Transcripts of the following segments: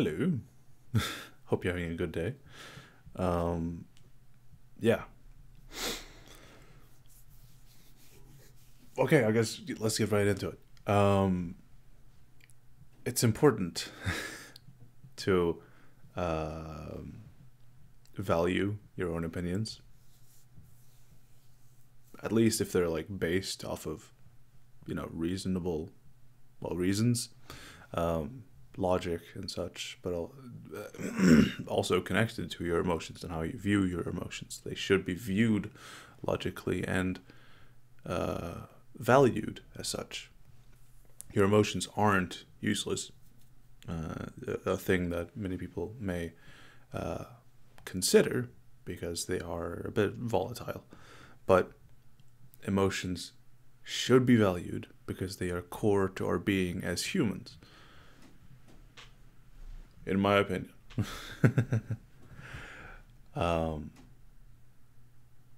Hello. Hope you're having a good day. Yeah. Okay, I guess let's get right into it. It's important to value your own opinions, at least if they're like based off of, reasonable, reasons, logic and such, but also connected to your emotions and how you view your emotions. They should be viewed logically and valued as such. Your emotions aren't useless. A thing that many people may consider because they are a bit volatile. But emotions should be valued because they are core to our being as humans, in my opinion.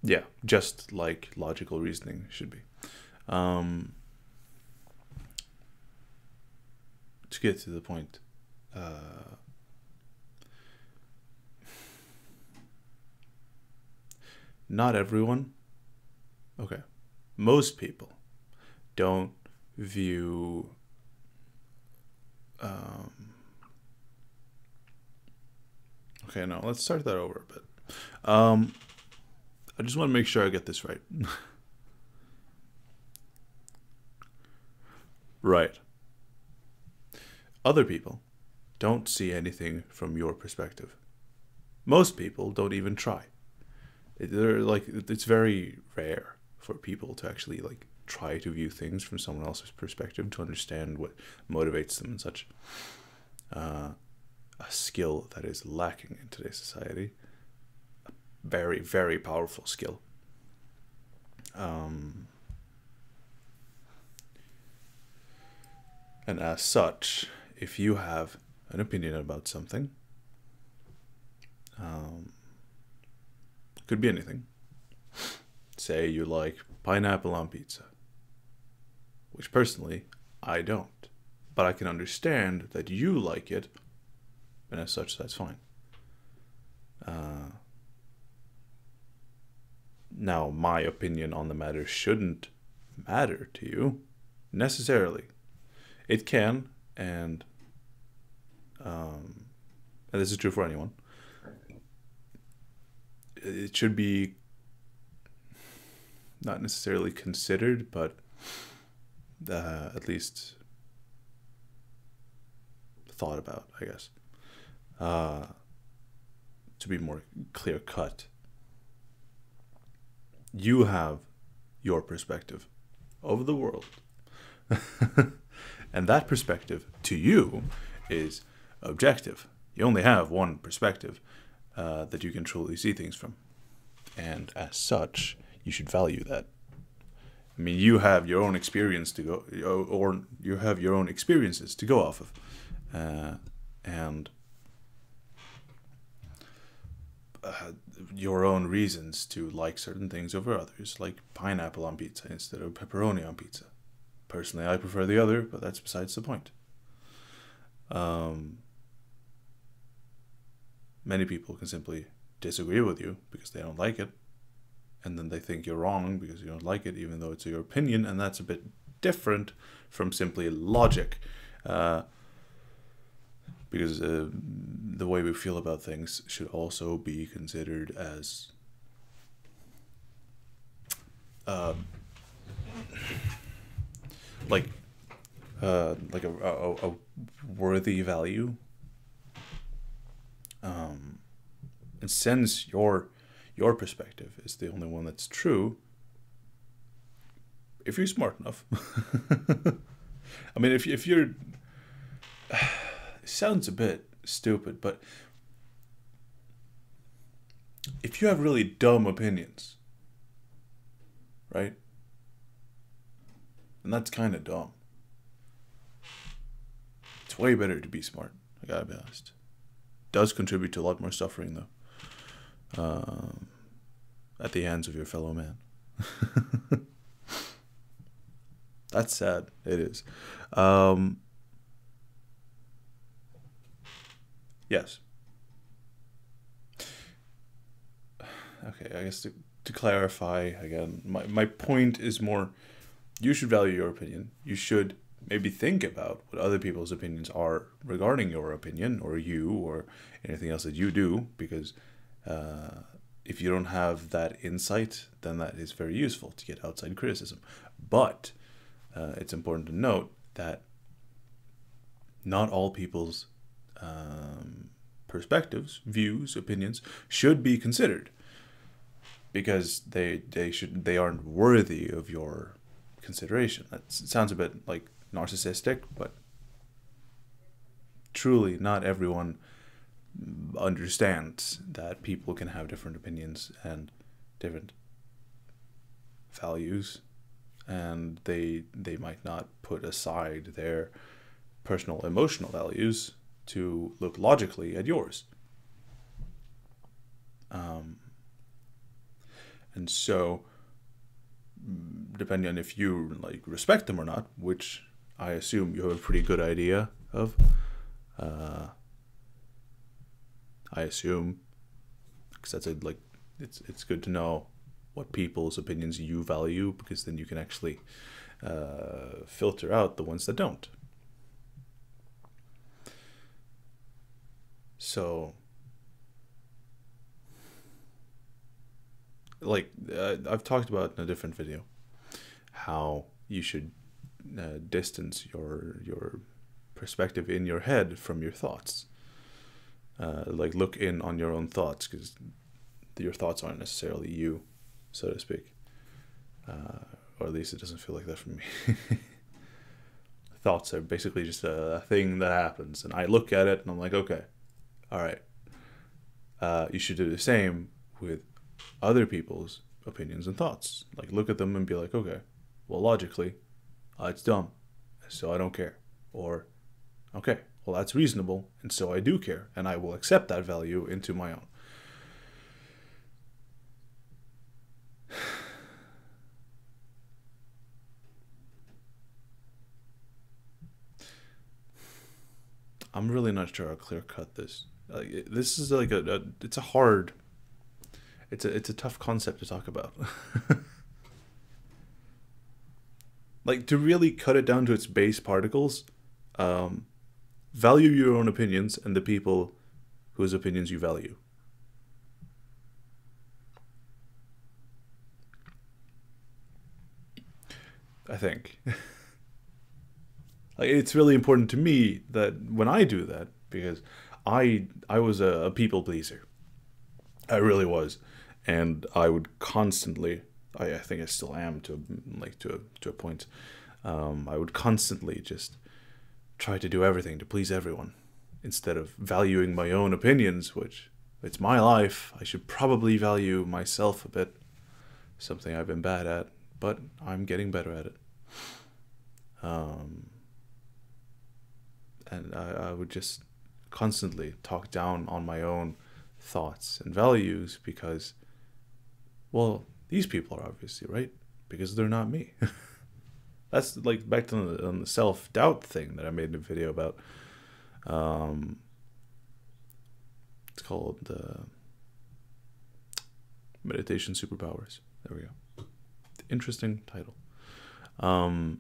Yeah, just like logical reasoning should be. To get to the point, not everyone, okay, most people don't view okay, no, let's start that over a bit. I just want to make sure I get this right. Right. Other people don't see anything from your perspective. Most people don't even try. It's very rare for people to actually like try to view things from someone else's perspective to understand what motivates them and such. A skill that is lacking in today's society. A very, very powerful skill. And as such, if you have an opinion about something, could be anything. Say you like pineapple on pizza, which personally I don't, but I can understand that you like it, and as such, that's fine. Now, my opinion on the matter shouldn't matter to you necessarily. It can, and this is true for anyone. It should be not necessarily considered, but at least thought about, I guess, to be more clear cut. You have your perspective of the world. And that perspective to you is objective. You only have one perspective that you can truly see things from. And as such, you should value that. I mean, you have your own experience to go, or you have your own experiences to go off of. And your own reasons to like certain things over others, like pineapple on pizza instead of pepperoni on pizza. Personally, I prefer the other, but that's besides the point. Many people can simply disagree with you because they don't like it, and then they think you're wrong because you don't like it, even though it's your opinion, and that's a bit different from simply logic. Because the way we feel about things should also be considered as like a worthy value. And since your perspective is the only one that's true, if you're smart enough, I mean, if you're, it sounds a bit stupid, but if you have really dumb opinions, right? And that's kind of dumb. It's way better to be smart. I gotta be honest. Does contribute to a lot more suffering though, at the hands of your fellow man. That's sad. It is. Yes. Okay, I guess to clarify again, my point is more, you should value your opinion. You should maybe think about what other people's opinions are regarding your opinion or you or anything else that you do, because if you don't have that insight, then that is very useful to get outside criticism. But it's important to note that not all people's perspectives, views, opinions should be considered, because they aren't worthy of your consideration. That sounds a bit like narcissistic, but truly not everyone understands that people can have different opinions and different values, and they might not put aside their personal emotional values to look logically at yours. And so, depending on if you like respect them or not, which I assume you have a pretty good idea of, I assume, because that's it's good to know what people's opinions you value, because then you can actually filter out the ones that don't. So, like I've talked about in a different video how you should distance your perspective in your head from your thoughts. Like look in on your own thoughts, because your thoughts aren't necessarily you, so to speak. Or at least it doesn't feel like that for me. Thoughts are basically just a thing that happens, and I look at it and I'm like, okay, all right. You should do the same with other people's opinions and thoughts. Like look at them and be like, okay, well logically, it's dumb, so I don't care. Or, okay, well that's reasonable, and so I do care, and I will accept that value into my own. I'm really not sure how clear cut this. This is like it's a hard. It's a tough concept to talk about. Like to really cut it down to its base particles, value your own opinions and the people whose opinions you value. I think. Like it's really important to me that when I do that, because I was a people pleaser. I really was, and I would constantly. I think I still am to a point. I would constantly just try to do everything to please everyone, instead of valuing my own opinions, which it's my life. I should probably value myself a bit. Something I've been bad at, but I'm getting better at it. And I would just constantly talk down on my own thoughts and values, because, well, these people are obviously right, because they're not me. That's like back to the self-doubt thing that I made a video about. It's called Meditation Superpowers. There we go. Interesting title. And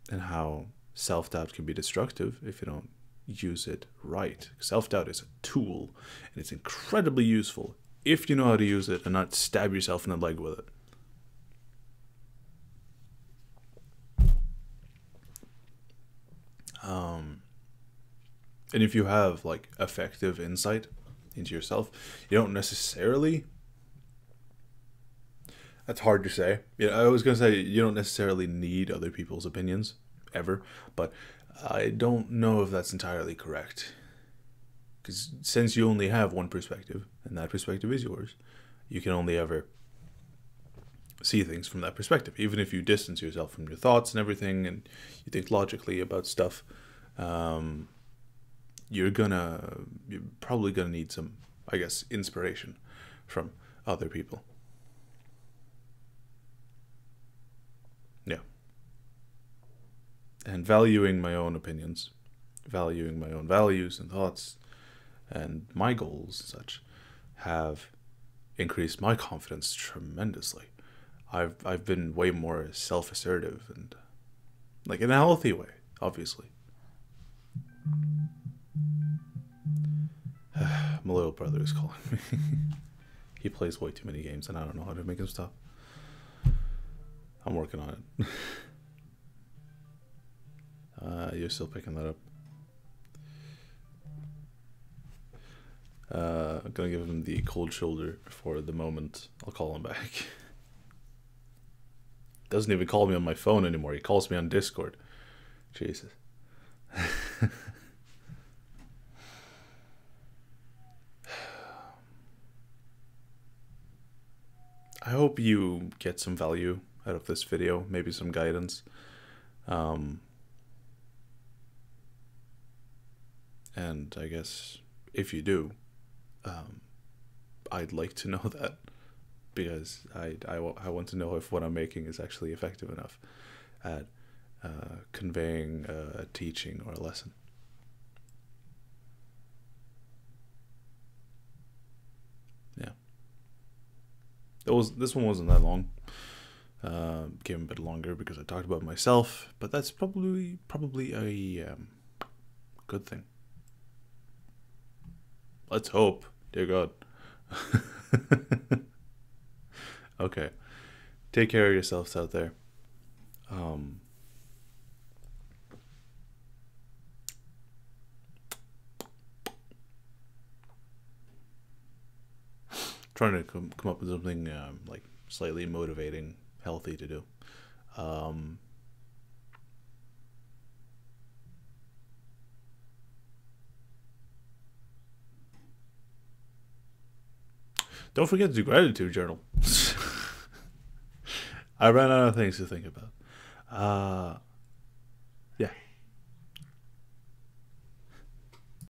how self-doubt can be destructive if you don't use it right. Self-doubt is a tool, and it's incredibly useful if you know how to use it and not stab yourself in the leg with it. And if you have like effective insight into yourself, you don't necessarily. That's hard to say. Yeah, I was gonna say you don't necessarily need other people's opinions ever, but I don't know if that's entirely correct. Because since you only have one perspective, and that perspective is yours, you can only ever see things from that perspective. Even if you distance yourself from your thoughts and everything, and you think logically about stuff, you're probably gonna need some, I guess, inspiration from other people. Yeah. And valuing my own opinions valuing my own values and thoughts and my goals and such have increased my confidence tremendously. I've been way more self-assertive and like in a healthy way, obviously. My little brother is calling me. He plays way too many games and I don't know how to make him stop. I'm working on it. You're still picking that up. I'm gonna give him the cold shoulder for the moment. I'll call him back. Doesn't even call me on my phone anymore. He calls me on Discord. Jesus. I hope you get some value out of this video, maybe some guidance. And I guess if you do, I'd like to know that, because I want to know if what I'm making is actually effective enough at conveying a teaching or a lesson. Yeah. This one wasn't that long. Came a bit longer because I talked about myself, but that's probably a good thing. Let's hope, dear God. Okay. Take care of yourselves out there. Trying to come up with something like slightly motivating, healthy to do. Don't forget to do gratitude journal. I ran out of things to think about.